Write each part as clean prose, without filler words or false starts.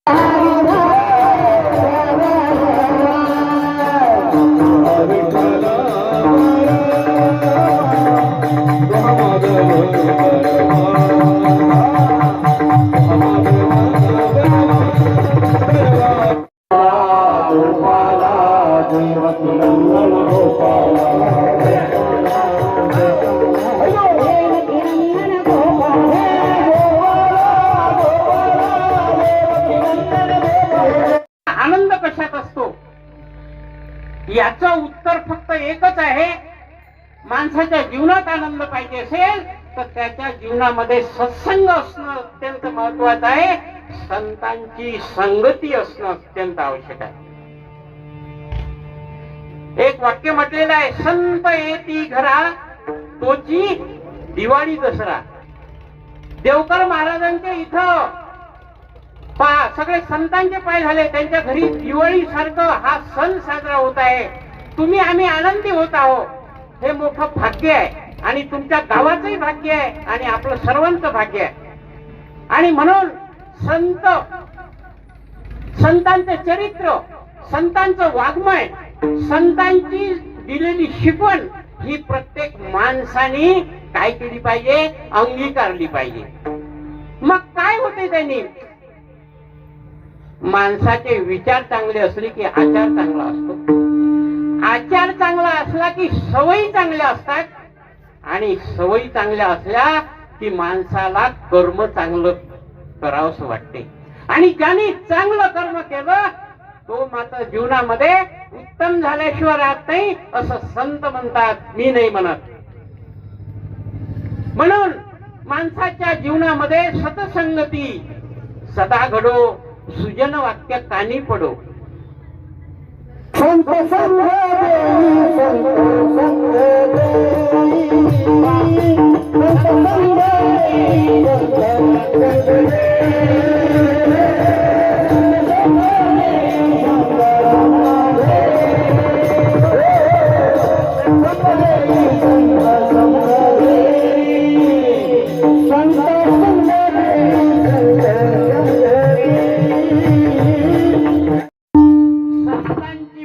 आनंद कशात असतो याचं उत्तर फक्त एकच आहे. माणसाच्या जीवनात आनंद पाहिजे असेल तर त्याच्या जीवनामध्ये सत्संग असणं अत्यंत महत्वाचं आहे. संतांची संगती असणं अत्यंत आवश्यक आहे. एक वाक्य म्हटलेलं आहे, संत येती घरा तोची दिवाळी दसरा. देवकर महाराजांच्या इथं पहा सगळे संतांचे पाय झाले, त्यांच्या घरी दिवाळी सारखं हा सण साजरा होत आहे. तुम्ही आम्ही आनंदी होत आहोत, हे मोठं भाग्य आहे आणि तुमच्या गावाचंही भाग्य आहे आणि आपलं सर्वांचं भाग्य आहे. आणि म्हणून संतांचं चरित्र, संतांचं वाङ्मय, संतांची दिलेली शिकवण ही प्रत्येक माणसाने काय केली पाहिजे, अंगीकारली पाहिजे. मग काय होते त्यांनी, माणसाचे विचार चांगले असले की आचार चांगला असतो, आचार चांगला असला की सवयी चांगल्या असतात आणि सवयी चांगल्या असल्या की माणसाला कर्म चांगलं करावंसं वाटते. आणि ज्यांनी चांगलं कर्म केलं तो मात्र जीवनामध्ये उत्तम झाल्याशिवाय राहत नाही असं संत म्हणतात, मी नाही म्हणत. म्हणून माणसाच्या जीवनामध्ये सतसंगती सदा घडो, सुजन वाक्य कानी पडो. संत संग देई, संत संग देई, संत संग देई, संत संग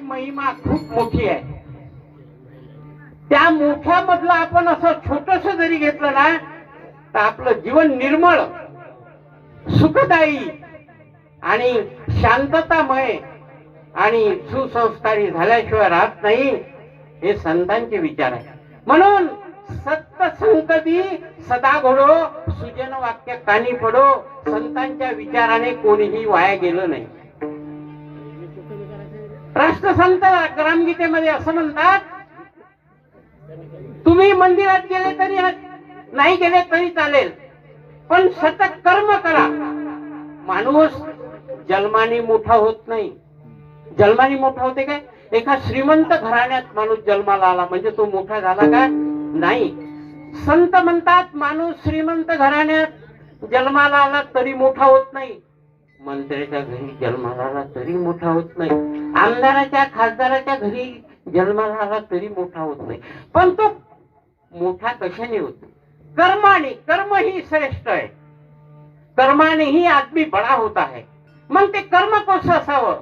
महिमा खूप मोठी आहे. त्या मोठ्यामधलं आपण असं छोटस जरी घेतलं ना तर आपलं जीवन निर्मळ, सुखदायी आणि शांततामय आणि सुसंस्कारी झाल्याशिवाय राहत नाही, हे संतांचे विचार आहे. म्हणून सत्संगती सदा घडो, सुजन वाक्य कानी पडो. संतांच्या विचाराने कोणीही वाया गेलं नाही. राष्ट्रसंत ग्रामगीतेमध्ये असं म्हणतात, तुम्ही मंदिरात गेले तरी नाही गेले तरी चालेल, पण सतत कर्म करा. माणूस जन्माने मोठा होत नाही. जन्माने मोठा होते काय, एका श्रीमंत घराण्यात माणूस जन्माला आला म्हणजे तो मोठा झाला का, नाही. संत म्हणतात माणूस श्रीमंत घराण्यात जन्माला आला तरी मोठा होत नाही, मंत्र्याच्या घरी जन्माला आला तरी मोठा होत नाही, आमदाराच्या खासदाराच्या घरी जन्माला आला तरी मोठा होत नाही. पण तो मोठा कशाने होतो, कर्माने. कर्म ही श्रेष्ठ आहे, कर्माने ही आदमी बडा होता है. मग ते कर्म कसं असावं,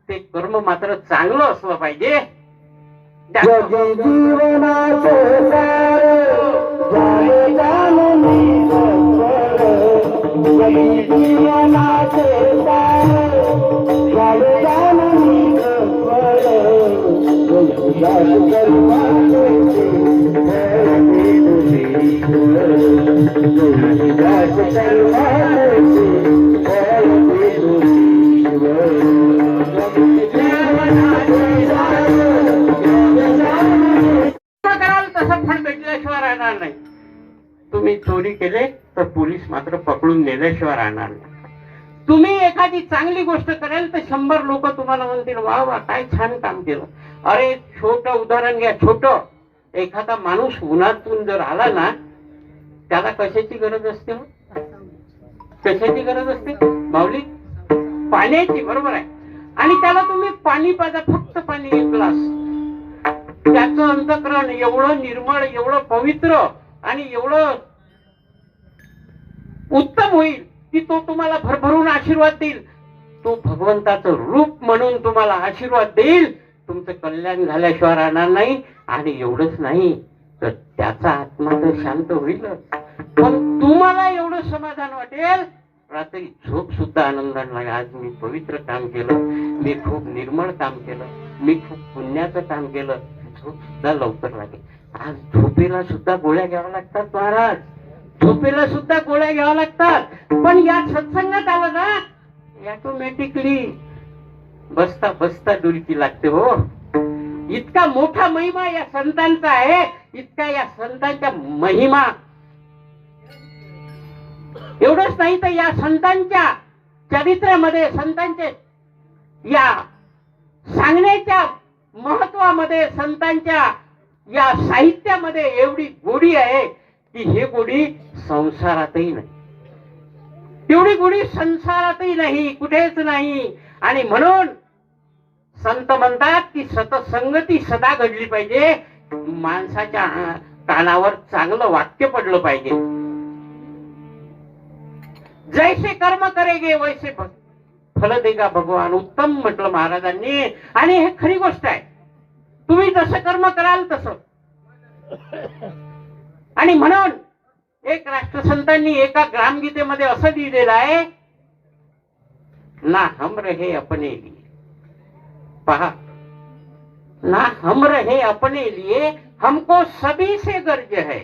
ते कर्म मात्र चांगलं असलं पाहिजे. कराल तसं फळ भेटल्याशिवाय राहणार नाही. तुम्ही चोरी केले तर पोलीस मात्र पकडून नेल्याशिवाय राहणार नाही. तुम्ही एखादी चांगली गोष्ट कराल तर 100 लोक तुम्हाला म्हणतील, वा वा काय छान काम केलं. अरे छोटं उदाहरण घ्या, छोटं. एखादा माणूस उन्हातून जर आला ना, त्याला कशाची गरज असते, कशाची गरज असते माऊली, पाण्याची. बरोबर आहे. आणि त्याला तुम्ही पाणी पाजा, फक्त पाणी, 1 ग्लास. त्याचं अंतःकरण एवढं निर्मळ, एवढं पवित्र आणि एवढं उत्तम होईल की तो तुम्हाला भरभरून आशीर्वाद देईल. तो भगवंताचं रूप म्हणून तुम्हाला आशीर्वाद देईल. तुमचं कल्याण झाल्याशिवाय राहणार नाही. आणि एवढंच नाही तर त्याचा आत्मा तर शांत होईल. पण तुम्हाला एवढं समाधान वाटेल, रात्री झोप सुद्धा आनंदाने लागेल. आज मी पवित्र काम केलं, मी खूप निर्मळ काम केलं, मी खूप पुण्याचं काम केलं. झोप सुद्धा लवकर लागेल. आज झोपेला सुद्धा गोळ्या घ्याव्या लागतात महाराज, झोपेला सुद्धा गोळ्या घ्याव्या लागतात. पण या सत्संगात आलं ना, ऑटोमॅटिकली बसता बसता डुलकी लागते. हो, इतका मोठा महिमा या संतांचा आहे, इतका या संतांच्या महिमा. एवढंच नाही तर या संतांच्या चरित्रामध्ये, संतांचे या सांगण्याच्या महत्वामध्ये, संतांच्या या साहित्यामध्ये एवढी गोडी आहे की हे गोडी संसारातही नाही, तेवढी गोडी संसारातही नाही, कुठेच नाही. आणि म्हणून संत म्हणतात की सतसंगती सदा घडली पाहिजे. माणसाच्या कानावर चांगलं वाक्य पडलं पाहिजे. जैसे कर्म करेगे वैसे फल देगा भगवान, उत्तम म्हटलं महाराजांनी. आणि हे खरी गोष्ट आहे, तुम्ही जसं कर्म कराल तसं. आणि म्हणून एक राष्ट्रसंतांनी एका ग्रामगीतेमध्ये असं लिहिलेलं आहे, ना हम रहे अपने लिए. पहा, ना हम रहे अपने लिए, हमको सभी से गर्ज है.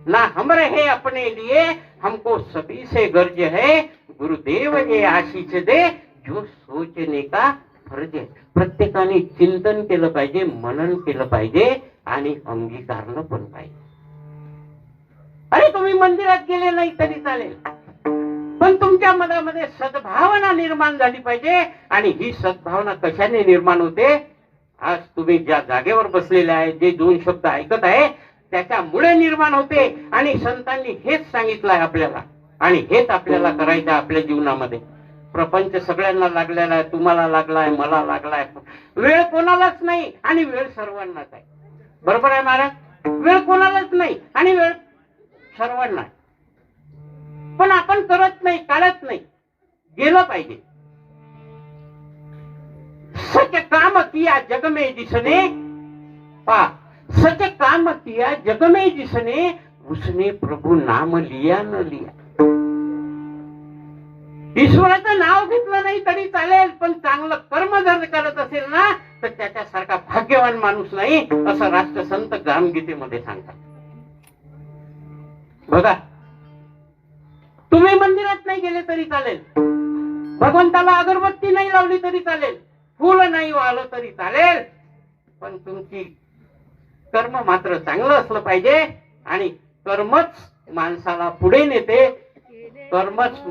ना हम रहे अपने लिए, हमको सभी से गर्ज है. गुरुदेव ये आशीष दे, जो सोचने का फर्ज है. प्रत्येकाने चिंतन केलं पाहिजे, मनन केलं पाहिजे आणि अंगीकारलं पण पाहिजे. अरे तुम्ही मंदिरात गेले नाही तरी चालेल, पण तुमच्या मनामध्ये सद्भावना निर्माण झाली पाहिजे. आणि ही सद्भावना कशाने निर्माण होते? आज तुम्ही ज्या जागेवर बसलेले आहे, जे दोन शब्द ऐकत आहे, त्याच्यामुळे निर्माण होते. आणि संतांनी हेच सांगितलं आहे आपल्याला, आणि हेच आपल्याला करायचं आपल्या जीवनामध्ये. प्रपंच सगळ्यांना लागलेला आहे, तुम्हाला लागलाय, मला लागलाय. वेळ कोणालाच नाही आणि वेळ सर्वांनाच आहे. बरोबर आहे महाराज? वेळ कोणालाच नाही आणि वेळ सर्वांना. पण आपण करत नाही, काढत नाही. गेलं पाहिजे. सच काम किया जग में जिसने, सच काम किया जग में जिसने, उसने प्रभु नाम लिया न लिया. ईश्वराचं नाव घेतलं नाही तरी चालेल, पण चांगलं कर्म जर करत असेल ना तर त्याच्यासारखा भाग्यवान माणूस नाही, असं राष्ट्रसंत ग्रामगीतेमध्ये सांगतात. बघा, तुम्ही मंदिरात नाही गेले तरी चालेल, भगवंताला अगरबत्ती नाही लावली तरी चालेल, फुल नाही वाहलं तरी चालेल, पण तुमची कर्म मात्र चांगलं असलं पाहिजे. आणि कर्मच माणसाला पुढे नेते. कर्मच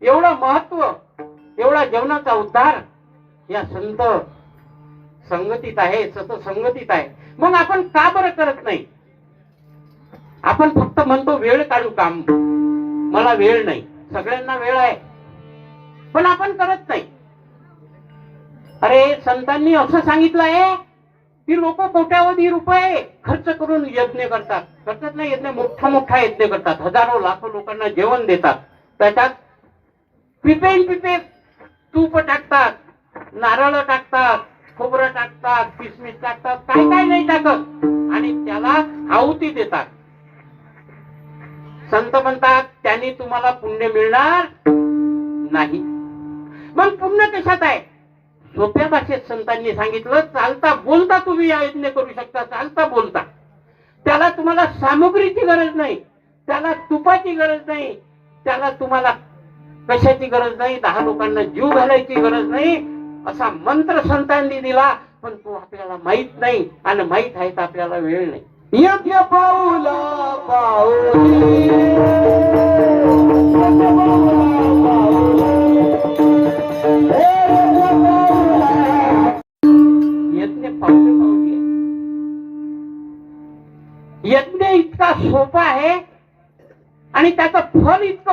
एवढं महत्व, एवढा जीवनाचा उद्धार या संत संगतीत आहे, सतसंगतीत आहे. मग आपण का बरं करत नाही? आपण फक्त म्हणतो वेळ काढू काम, मला वेळ नाही. सगळ्यांना वेळ आहे, पण आपण करत नाही. अरे संतांनी असं सांगितलं आहे की लोक कोट्यावधी रुपये खर्च करून यज्ञ करतात. करतात नाही यज्ञ, मोठा मोठा यज्ञ करतात, हजारो लाखो लोकांना जेवण देतात. त्याच्यात पिपे तूप टाकतात, नारळ टाकतात, खोबरं टाकतात, किसमिस टाकतात, काय काय नाही टाकत, आणि त्याला आहुती देतात. संत म्हणतात त्यांनी तुम्हाला पुण्य मिळणार नाही. मग पुण्य कशात आहे? सोप्या भाषेत संतांनी सांगितलं, चालता बोलता तुम्ही या यज्ञ करू शकता. चालता बोलता, त्याला तुम्हाला सामुग्रीची गरज नाही, त्याला तुपाची गरज नाही, त्याला तुम्हाला कशाची गरज नाही, 10 लोकांना जीव घालायची गरज नाही. असा मंत्र संतांनी दिला, पण तो आपल्याला माहित नाही, आणि माहित आहे तर आपल्याला वेळ नाही. यज्ञ पाऊला पाऊली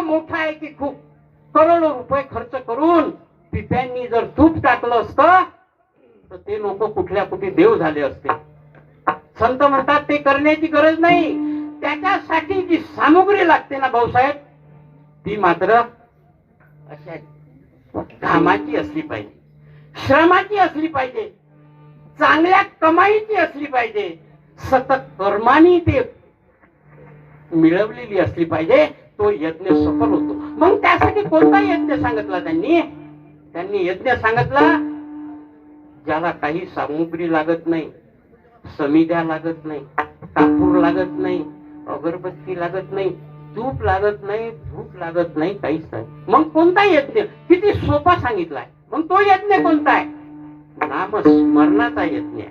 इतकं मोठं आहे की खूप करोडो रुपये खर्च करून पिप्यांनी जर तूप टाकलं असतं तर ते लोक कुठल्या कुठे देव झाले असते. संत म्हणतात ते करण्याची गरज नाही. त्याच्यासाठी जी सामुग्री लागते ना भाऊसाहेब, ती मात्र अशा घामाची असली पाहिजे, श्रमाची असली पाहिजे, चांगल्या कमाईची असली पाहिजे, सतत कर्मानी ते मिळवलेली असली पाहिजे. तो यज्ञ सफल होतो. मग त्यासाठी कोणता यज्ञ सांगितला त्यांनी यज्ञ सांगितला ज्याला काही सामुग्री लागत नाही, समिध्या लागत नाही, कापूर लागत नाही, अगरबत्ती लागत नाही, तूप लागत नाही, धूप लागत नाही, काहीच नाही. मग कोणता यज्ञ? किती सोपा सांगितलाय. मग तो यज्ञ कोणता आहे? नामस्मरणाचा यज्ञ आहे.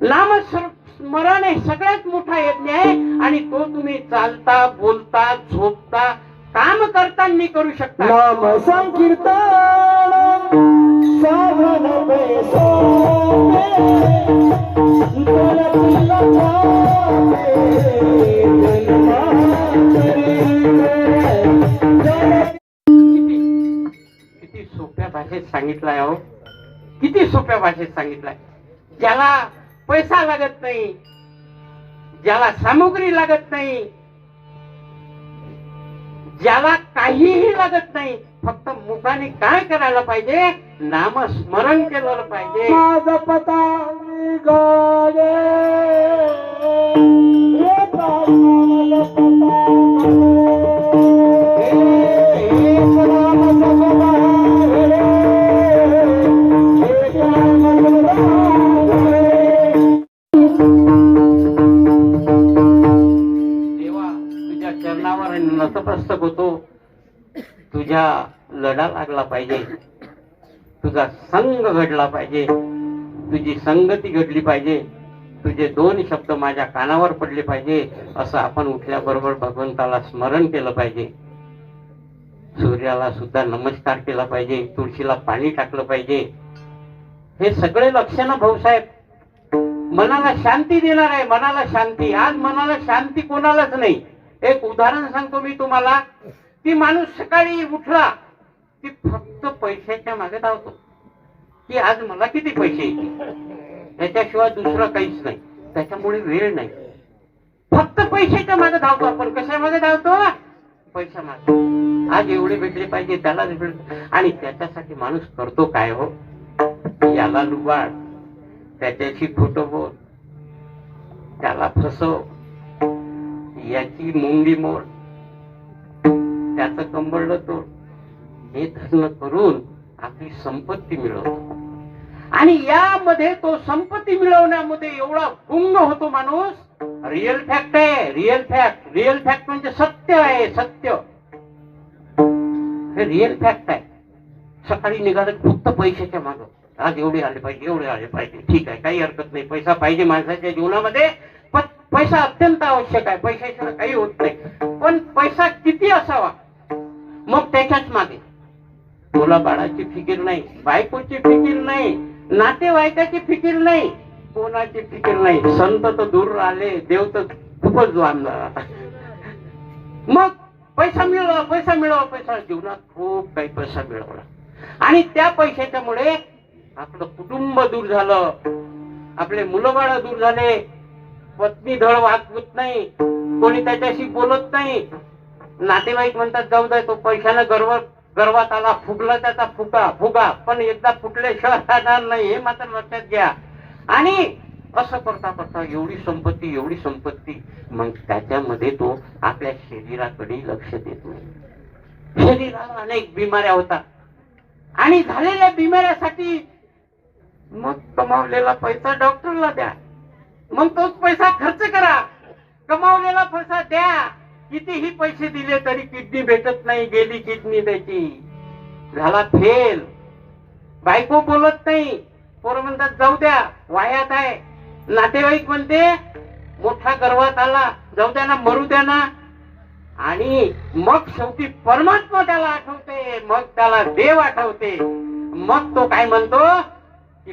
नामस्मरण हे सगळ्यात मोठा यज्ञ आहे आणि तो तुम्ही चालता, बोलता, झोपता, काम करताना करू शकता. नाम संकीर्तन साधन किती सोप्या भाषेत सांगितलंय हो, किती सोप्या भाषेत सांगितलंय. ज्याला पैसा लागत नाही, ज्याला सामुग्री लागत नाही, ज्याला काहीही लागत नाही, फक्त मुखाने काय करायला पाहिजे? नामस्मरण केलं पाहिजे. माझा पता गाडे चरणावर नतमस्तक होतो. तुझ्या लढा लागला पाहिजे, तुझा संग घडला पाहिजे, तुझी संगती घडली पाहिजे, तुझे दोन शब्द माझ्या कानावर पडले पाहिजे. असं आपण उठल्याबरोबर भगवंताला स्मरण केलं पाहिजे. सूर्याला सुद्धा नमस्कार केला पाहिजे, तुळशीला पाणी टाकलं पाहिजे. हे सगळे लक्षणं भाऊसाहेब मनाला शांती देणार आहे. मनाला शांती. आज मनाला शांती कोणालाच नाही. एक उदाहरण सांगतो मी तुम्हाला की माणूस सकाळी उठला की फक्त पैशाच्या मागे धावतो की आज मला किती पैसे येतील, त्याच्याशिवाय दुसरं काहीच नाही. त्याच्यामुळे वेळ नाही. फक्त पैशाच्या मागे धावतो आपण. कशा मागे धावतो? पैसा मागे. आज एवढे भेटले पाहिजे, त्याला भेटले. आणि त्याच्यासाठी माणूस करतो काय हो? याला लुबाड, त्याच्याशी खोटं बोल, त्याला फसव, याची मुंगी मोड, त्याचं कंबरड तोड, हे धरणं करून आपली संपत्ती मिळवतो. आणि यामध्ये तो संपत्ती मिळवण्यामध्ये एवढा गुंग होतो माणूस. रिअल फॅक्ट आहे, रिअल फॅक्ट. रिअल फॅक्ट म्हणजे सत्य आहे, सत्य. हे रिअल फॅक्ट आहे. सकाळी निघालं फक्त पैशाच्या मागं. आज एवढे आले पाहिजे, एवढे आले पाहिजे. ठीक आहे, काही हरकत नाही. पैसा पाहिजे माणसाच्या जीवनामध्ये. पैसा अत्यंत आवश्यक आहे. पैशाशिवाय काही होत नाही. पण पैसा किती असावा? मग त्याच्याच मागे मुला बाळाची फिकीर नाही, बायकोची फिकीर नाही, नातेवाईकाची फिकीर नाही, कोणाची फिकीर नाही. संत तर दूर आले, देव तर खूपच लांब झाला. मग पैसा मिळवा, पैसा मिळवा, पैसा. जीवनात खूप काही पैसा मिळवला आणि त्या पैशाच्या मुळे आपलं कुटुंब दूर झालं, आपले मुलं बाळ दूर झाले, पत्नी धड वागवत नाही, कोणी त्याच्याशी बोलत नाही. नातेवाईक म्हणतात जाऊ दे, तो पैशानं गर्वात आला, फुगला त्याचा फुगा, पण एकदा फुटल्याशिवाय राहणार नाही, हे मात्र लक्षात घ्या. आणि असं करता करता एवढी संपत्ती, मग त्याच्यामध्ये तो आपल्या शरीराकडे लक्ष देत नाही. शरीराला अनेक बिमाऱ्या होतात आणि झालेल्या बिमाऱ्यासाठी मग कमावलेला पैसा डॉक्टरला द्या, मग तोच पैसा खर्च करा. कमावलेला पैसा द्या. कितीही पैसे दिले तरी किडनी भेटत नाही. गेली किडनी त्याची, झाला फेल. बायको बोलत नाही, पोरं म्हणतात जाऊ द्या, वायात आहे. नातेवाईक म्हणते मोठा गर्वात आला, जाऊ द्या ना, मरू द्या ना. आणि मग शेवटी परमात्मा त्याला आठवते, मग त्याला देव आठवते. मग तो काय म्हणतो की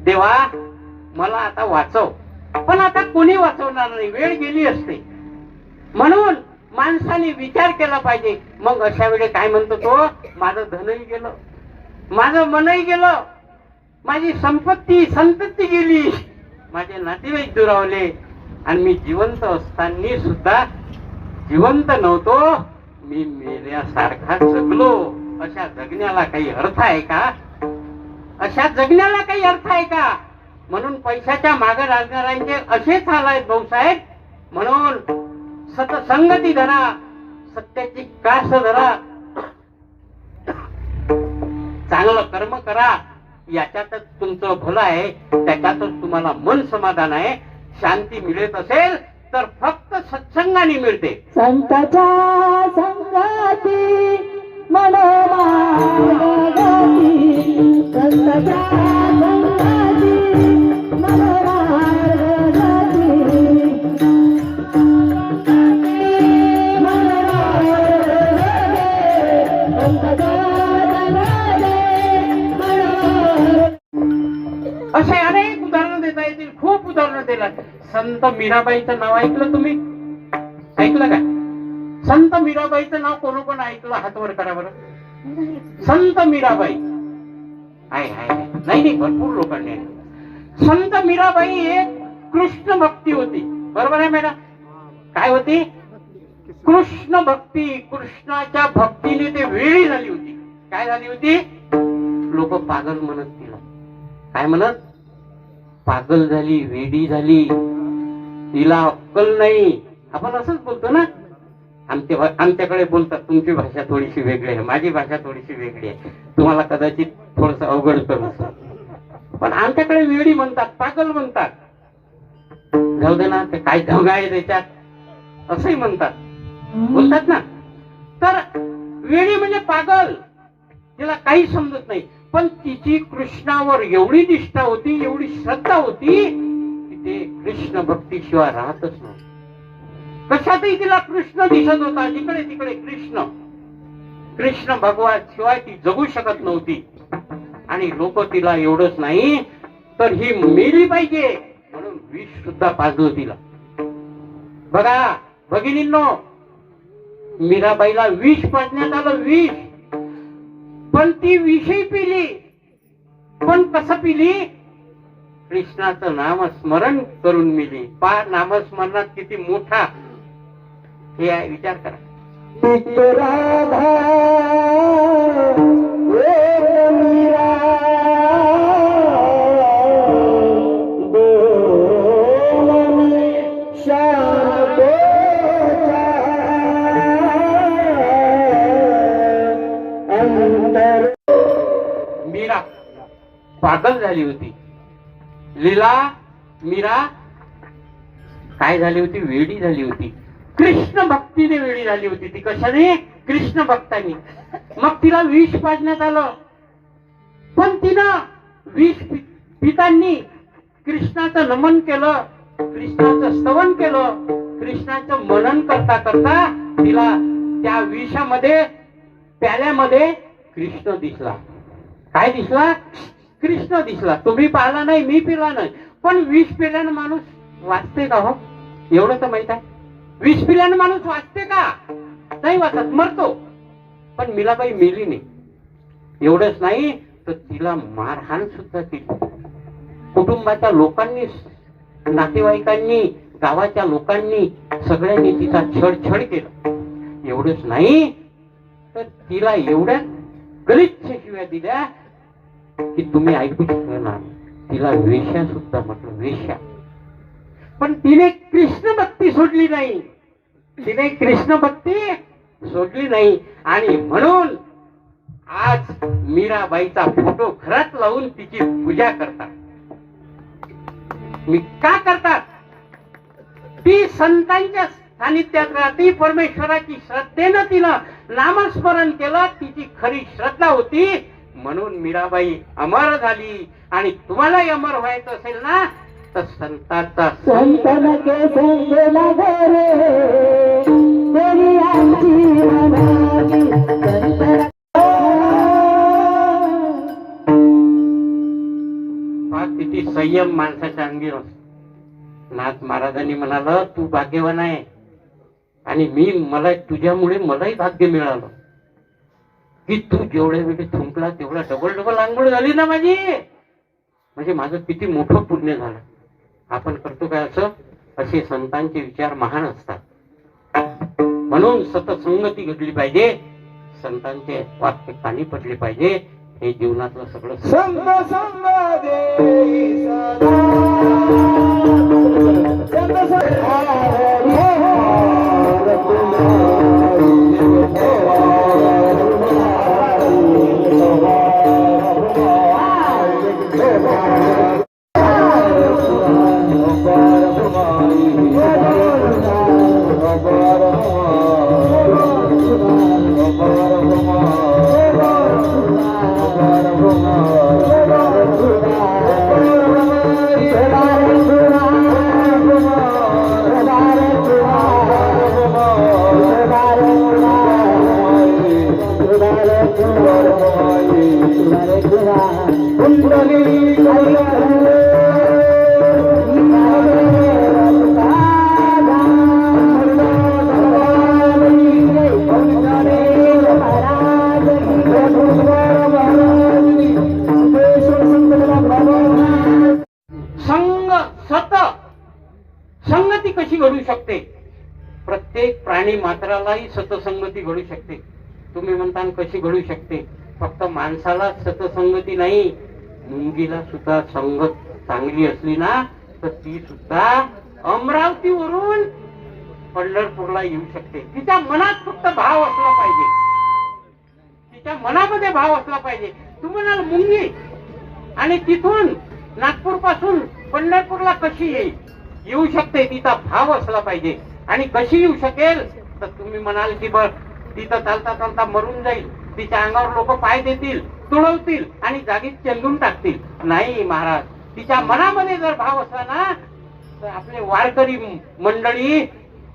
देवा मला आता वाचव. पण आता कोणी वाचवणार नाही, वेळ गेली असते. म्हणून माणसाने विचार केला पाहिजे. मग अशा वेळी काय म्हणतो तो, माझं धनही गेलं, माझं मनही गेलं, माझी संपत्ती संतती गेली, माझे नातेवाईक दुरावले आणि मी जिवंत असताना सुद्धा जिवंत नव्हतो, मी मेल्यासारखा जगलो. अशा जगण्याला काही अर्थ आहे का? अशा जगण्याला काही अर्थ आहे का? म्हणून पैशाच्या मागे लागणाऱ्यांचे असेच हाल आहेत भाऊसाहेब. म्हणून सतसंगती धरा, सत्याची कास धरा, चांगलं कर्म करा, याच्यातच तुमचं भलं आहे, त्याच्यातच तुम्हाला मन समाधान आहे. शांती मिळत असेल तर फक्त सत्संगाने मिळते. संताच्या संगती मनोमार्गती, संताच्या संगती मनोमार्गती, असे अनेक उदाहरणं देता येतील, खूप उदाहरणं दिला. संत मीराबाईचं नाव ऐकलं तुम्ही? ऐकलं का? संत मीराबाईचं नाव कोण कोण ऐकलं? हात वर करा बरं. संत मीराबाई आहे नाही नाही, भरपूर लोकांनी ऐकलं. संत मीराबाई एक कृष्ण भक्ती होती, बरोबर आहे मॅडम? काय होती? कृष्ण भक्ती. कृष्णाच्या भक्तीने ते वेळी झाली होती. काय झाली होती? लोक पागल म्हणत तिला. काय म्हणत? पागल झाली, वेडी झाली, तिला अक्कल नाही. आपण असंच बोलतो ना, आमच्याकडे बोलतात. तुमची भाषा थोडीशी वेगळी आहे, माझी भाषा थोडीशी वेगळी आहे, तुम्हाला कदाचित थोडस अवघड करू, पण आमच्याकडे वेडी म्हणतात, पागल म्हणतात. जाऊ दे ना, ते काय ढंग आहे त्याच्यात, असंही म्हणतात, बोलतात ना. तर वेडी म्हणजे पागल, तिला काही समजत नाही. पण तिची कृष्णावर एवढी निष्ठा होती, एवढी श्रद्धा होती की ते कृष्ण भक्तीशिवाय राहतच नव्हती. कशातही तिला कृष्ण दिसत होता, जिकडे तिकडे कृष्ण. कृष्ण भगवान शिवाय ती जगू शकत नव्हती. आणि लोक तिला एवढंच नाही तर ही मेली पाहिजे म्हणून विष सुद्धा पाजलं तिला. बघा भगिनींनो, मीराबाईला विष पाजण्यात आलं, विष. पण ती विषही पिली. पण कसं पिली? कृष्णाचं नामस्मरण करून मिली. नामस्मरणात किती मोठा हे आहे, विचार करा. राधा मीरा मीरा पागल झाली होती. लीला मीरा काय झाली होती? वेडी झाली होती. कृष्ण भक्तीने वेडी झाली होती ती. कशाने? कृष्ण भक्तानी. मग तिला विष पाजण्यात आलं. पण तिनं विष पितांनी कृष्णाचं नमन केलं, कृष्णाचं स्तवन केलं, कृष्णाचं मनन करता करता तिला त्या विषामध्ये, प्याल्यामध्ये कृष्ण दिसला. काय दिसला? कृष्ण दिसला. तुम्ही पाहिला नाही, मी पिला नाही, पण विष पिल्यानं माणूस वाचते का? हो, एवढं तर माहित आहे. विष पिल्यानं माणूस वाचते का? नाही वाचत, मरतो. पण मीराबाई मेली नाही. एवढंच नाही तर तिला मारहाण सुद्धा केली. कुटुंबाच्या लोकांनी, नातेवाईकांनी, गावाच्या लोकांनी, सगळ्यांनी तिचा छळ केला. एवढंच नाही तर तिला एवढ्या गलिच्छ शिव्या दिल्या की तुम्ही ऐकू शकणार. तिला वेश्या सुद्धा म्हटलं, वेश्या. पण तिने कृष्ण भक्ती सोडली नाही. तिने कृष्ण भक्ती सोडली नाही. आणि म्हणून आज मीराबाईचा फोटो घरात लावून तिची पूजा करतात. मी का करतात? ती संतांच्या सानिध्यात राहती, परमेश्वराची श्रद्धेनं तिला नामस्मरण केलं, तिची खरी श्रद्धा होती. म्हणून मीराबाई अमर झाली. आणि तुम्हालाही अमर व्हायचं असेल ना तर संतांचा संतन के संग लागरे तेरी आमची मनाची संतन. किती संयम माणसाच्या अंगी. नाथ महाराजांनी म्हणाल, तू भाग्यवान आहे, आणि मला तुझ्यामुळे मलाही भाग्य मिळालं की तू जेवढ्या वेळी थुंकला तेवढा डबल आंघोळ झाली ना माझी. म्हणजे माझं किती मोठं पुण्य झालं. आपण करतो काय असं? असे संतांचे विचार महान असतात. म्हणून सतसंगती घडली पाहिजे, संतांचे वाक्य कानी पडले पाहिजे. हे जीवनातलं सगळं संग संग देई सदा संग संग संगती कशी घडू शकते? प्रत्येक प्राणी मात्रालाही सतसंगती घडू शकते. तुम्ही म्हणता कशी घडू शकते? फक्त माणसाला सतसंगती नाही, मुंगीला सुद्धा संगत चांगली असली ना तर ती सुद्धा अमरावतीवरून पंढरपूरला येऊ शकते. तिच्या मनात फक्त भाव असला पाहिजे, तिच्या मनामध्ये भाव असला पाहिजे. तू म्हणाल मुंगी आणि तिथून नागपूर पासून पंढरपूरला कशी येऊ शकते? तिचा भाव असला पाहिजे. आणि कशी येऊ शकेल तर तुम्ही म्हणाल की बर तिथं चालता चालता मरून जाईल, तिच्या अंगावर लोक पाय देतील, तुडवतील आणि जागीच चेंदून टाकतील. नाही महाराज, तिच्या मनामध्ये जर भाव असला ना तर आपले वारकरी मंडळी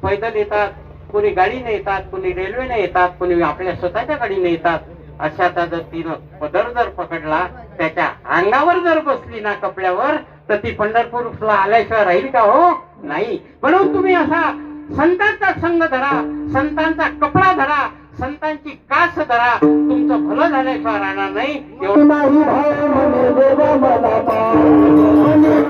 पैदल येतात, कोणी गाडीने येतात, कोणी रेल्वेने येतात, कोणी आपल्या स्वतःच्या गाडीने येतात. अशाचा जर तिनं पदर जर पकडला, त्याच्या अंगावर जर बसली ना कपड्यावर, तर ती पंढरपूरला आल्याशिवाय राहील का? हो नाही. म्हणून तुम्ही असा संतांचा संग धरा, संतांचा कपडा धरा, संतांची कास धरा, तुमचं भलं झाल्याशिवाय राहणार नाही. नाही भाव म्हणे देवा मला पाव